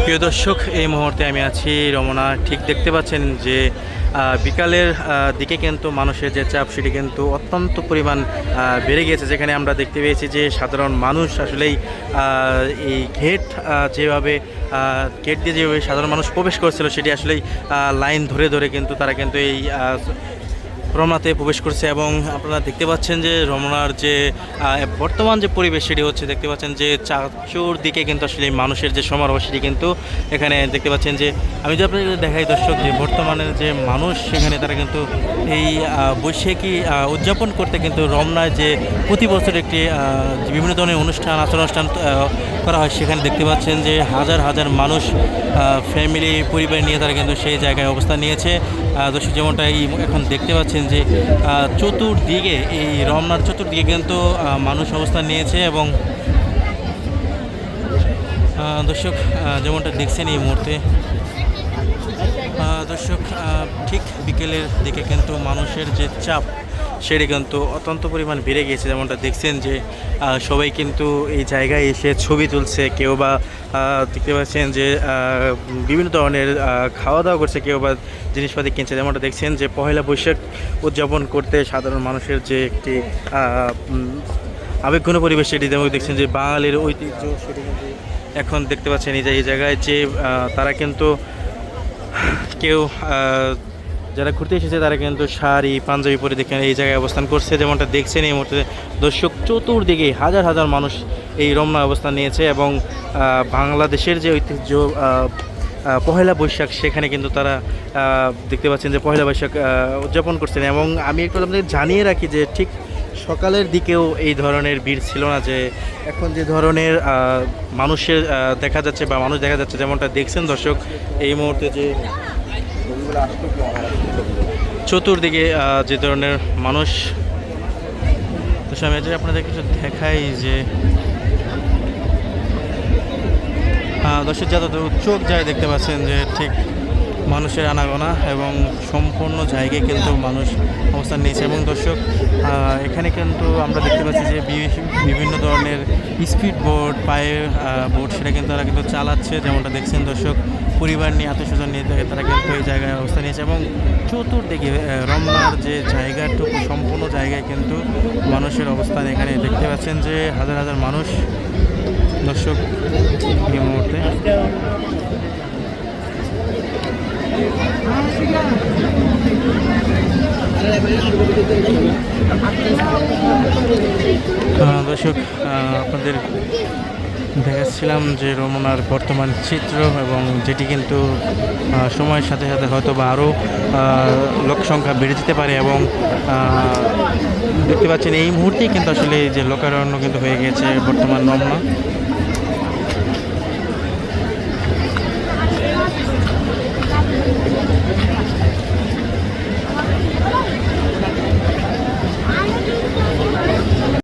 প্রিয় দর্শক, এই মুহূর্তে আমি আছি রমনা। ঠিক দেখতে পাচ্ছেন যে বিকালের দিকে কিন্তু মানুষের যে চাপ সেটি কিন্তু অত্যন্ত পরিমাণ বেড়ে গিয়েছে। যেখানে আমরা দেখতে পেয়েছি যে সাধারণ মানুষ আসলেই এই গেট দিয়ে যেভাবে সাধারণ মানুষ প্রবেশ করছিল সেটি আসলেই লাইন ধরে ধরে কিন্তু তারা কিন্তু এই রমনাতে প্রবেশ করছে। এবং আপনারা দেখতে পাচ্ছেন যে রমনার যে বর্তমান যে পরিবেশ সেটি হচ্ছে, দেখতে পাচ্ছেন যে দিকে কিন্তু আসলে মানুষের যে সমারোহ সেটি কিন্তু এখানে দেখতে পাচ্ছেন। যে আমি যদি আপনাদের দেখাই দর্শক, যে বর্তমানের যে মানুষ সেখানে তারা কিন্তু এই বৈশাখী উদযাপন করতে কিন্তু রমনায় যে প্রতি বছর একটি বিভিন্ন ধরনের আচার অনুষ্ঠান করা হয়, সেখানে দেখতে পাচ্ছেন যে হাজার হাজার মানুষ ফ্যামিলি পরিবার নিয়ে তারা কিন্তু সেই জায়গায় অবস্থান নিয়েছে। দর্শক, যেমনটা এখন দেখতে পাচ্ছেন যে চতুর্দিকে এই রমনার চতুর্দিকে কিন্তু মানুষ অবস্থান নিয়েছে। এবং দর্শক, যেমনটা দেখছেন এই মুহূর্তে দর্শক, ঠিক বিকেলের দিকে কিন্তু মানুষের যে চাপ সেটি কিন্তু অত্যন্ত পরিমাণ বেড়ে গিয়েছে। যেমনটা দেখছেন যে সবাই কিন্তু এই জায়গায় এসে ছবি তুলছে, কেউ বা দেখতে পাচ্ছেন যে বিভিন্ন ধরনের খাওয়া দাওয়া করছে, কেউ বা জিনিসপাতি কিনছে। যেমনটা দেখছেন যে পহেলা বৈশাখ উদযাপন করতে সাধারণ মানুষের যে একটি আবেগঘন পরিবেশ সেটি, যেমন দেখছেন যে বাঙালির ঐতিহ্য সেটি কিন্তু এখন দেখতে পাচ্ছেন এই জায়গায় যে তারা কিন্তু কেউ যারা ঘুরতে এসেছে তারা কিন্তু শাড়ি পাঞ্জাবি পরে দেখেন এই জায়গায় অবস্থান করছে। যেমনটা দেখছেন এই মুহূর্তে দর্শক, চতুর্দিকে হাজার হাজার মানুষ এই রমনা অবস্থান নিয়েছে। এবং বাংলাদেশের যে ঐতিহ্য পহেলা বৈশাখ, সেখানে কিন্তু তারা দেখতে পাচ্ছেন যে পহেলা বৈশাখ উদযাপন করছেন। এবং আমি একটু আপনাদের জানিয়ে রাখি যে ঠিক সকালের দিকেও এই ধরনের ভিড় ছিল না, যে এখন যে ধরনের মানুষের দেখা যাচ্ছে বা মানুষ দেখা যাচ্ছে। যেমনটা দেখছেন দর্শক, এই মুহূর্তে যে চতুর্দিকে যে ধরনের মানুষ, তো আমি আপনাদের কিছু দেখাই যে দর্শক যতদূর চোখ যায় দেখতে পাচ্ছেন যে ঠিক মানুষের আনাগোনা এবং সম্পূর্ণ জায়গায় কিন্তু মানুষ অবস্থান নিয়েছে। এবং দর্শক, এখানে কিন্তু আমরা দেখতে পাচ্ছি যে বিভিন্ন ধরনের স্পিড বোট, পায়ে বোট, সেটা কিন্তু তারা কিন্তু চালাচ্ছে। যেমনটা দেখছেন দর্শক, পরিবার নিয়ে আত্মীয়স্বজন নিয়ে তারা কিন্তু এই জায়গায় অবস্থান নিয়েছে। এবং চতুর্দিকে রমনার যে জায়গাটুকু সম্পূর্ণ জায়গায় কিন্তু মানুষের অবস্থান এখানে দেখতে পাচ্ছেন যে হাজার হাজার মানুষ। দর্শক, এই মুহূর্তে দর্শক, আপনাদের দেখাচ্ছিলাম যে রমনার বর্তমান চিত্র, এবং যেটি কিন্তু সময়ের সাথে সাথে হয়তো বা আরও লোক সংখ্যা বেড়ে যেতে পারে। এবং দেখতে পাচ্ছেন এই মুহূর্তেই কিন্তু আসলে যে লোকারণ্য কিন্তু হয়ে গেছে বর্তমান রমনা।